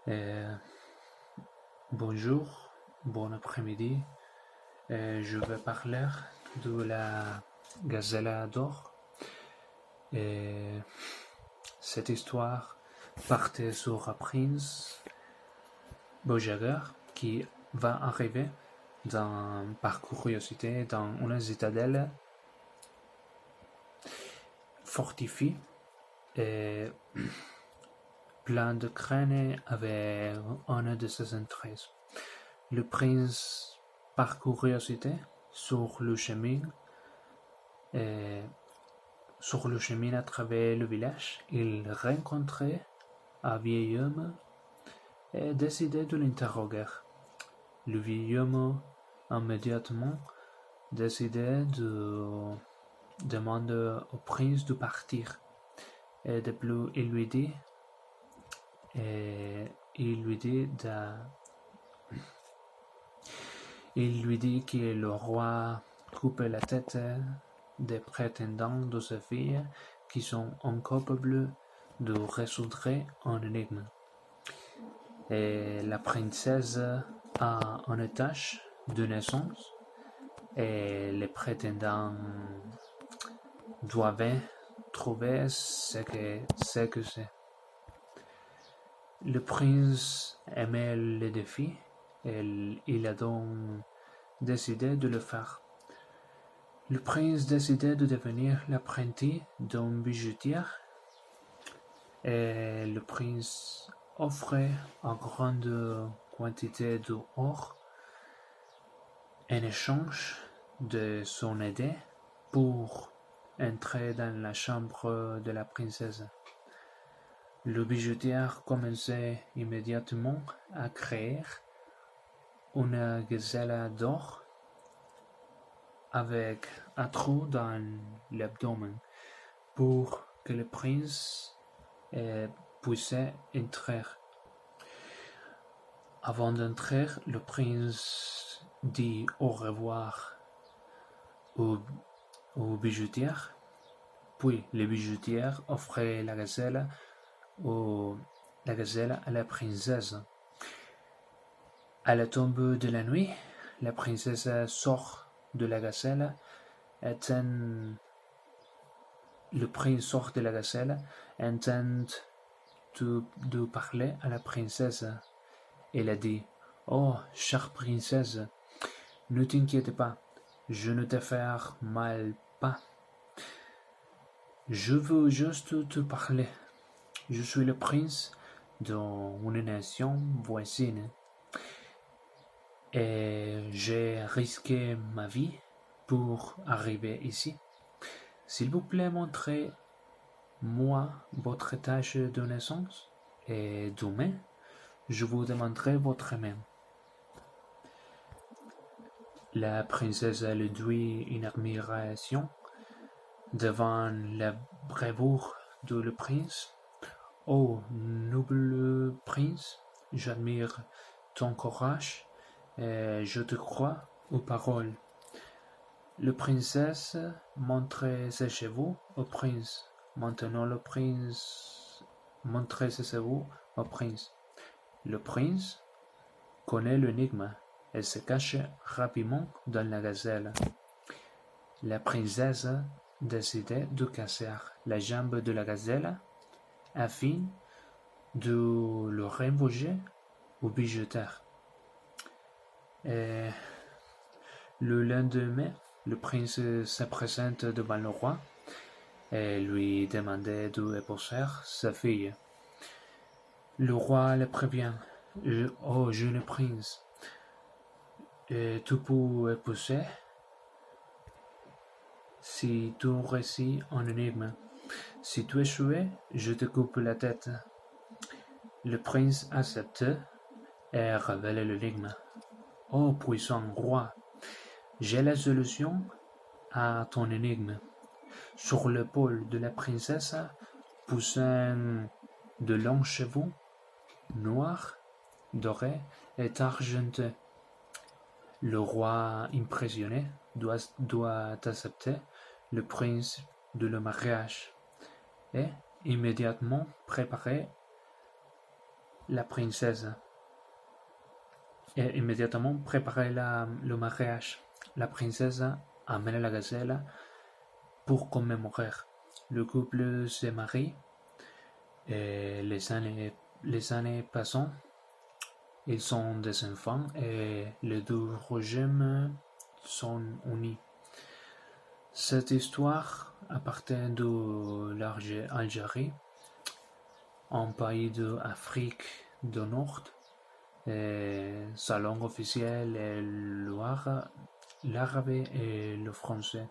Euh, Bonjour, bon après-midi. Je vais parler de la gazelle d'or. Et cette histoire partait sur un prince Bojagard qui va arriver par curiosité dans une citadelle fortifiée et plein de crânes avec un de ses entrées. Le prince, par curiosité, sur le chemin, et sur le chemin à travers le village, il rencontrait un vieil homme et décidait de l'interroger. Le vieil homme immédiatement décidait de demander au prince de partir. Et de plus, il lui dit que le roi coupe la tête des prétendants de sa fille qui sont incapables de résoudre un énigme. Et la princesse a une tâche de naissance et les prétendants doivent trouver ce que c'est. Le prince aimait le défi et il a donc décidé de le faire. Le prince décidait de devenir l'apprenti d'un bijoutier et le prince offrait une grande quantité d'or en échange de son aide pour entrer dans la chambre de la princesse. Le bijoutier commençait immédiatement à créer une gazelle d'or avec un trou dans l'abdomen pour que le prince puisse entrer. Avant d'entrer, le prince dit au revoir au bijoutier, puis le bijoutier offrait la gazelle à la princesse. À la tombe de la nuit, la princesse sort de la gazelle et le prince sort de la gazelle et tente de parler à la princesse. Elle a dit: Oh, chère princesse, ne t'inquiète pas, je ne te fais mal pas. Je veux juste te parler. Je suis le prince d'une nation voisine et j'ai risqué ma vie pour arriver ici. S'il vous plaît, montrez-moi votre tâche de naissance et demain, je vous demanderai votre main. La princesse lui dit une admiration devant la bravoure de le prince. Oh, noble prince, j'admire ton courage et je te crois aux paroles. La princesse montrait ses chevaux au prince. Maintenant le prince montrait ses chevaux au prince. Le prince connaît l'énigme et se cache rapidement dans la gazelle. La princesse décidait de casser la jambe de la gazelle afin de le renvoyer au bijoutier. Et le lendemain, le prince se présente devant le roi et lui demande d'épouser sa fille. Le roi le prévient: Oh, jeune prince, tu peux épouser si tu réussis un énigme. Si tu échoues, je te coupe la tête. Le prince accepte et révèle l'énigme. Oh, puissant roi, j'ai la solution à ton énigme. Sur l'épaule de la princesse poussent de longs cheveux noirs, dorés et argentés. Le roi, impressionné, doit accepter le prince de le mariage et immédiatement préparer la princesse et immédiatement préparer le mariage. La princesse amène la gazelle pour commémorer. Le couple se marie et les années passant, ils ont des enfants et les deux régimes sont unis. Cette histoire appartient de l'Algérie, un pays d'Afrique du Nord, et sa langue officielle est l'arabe et le français.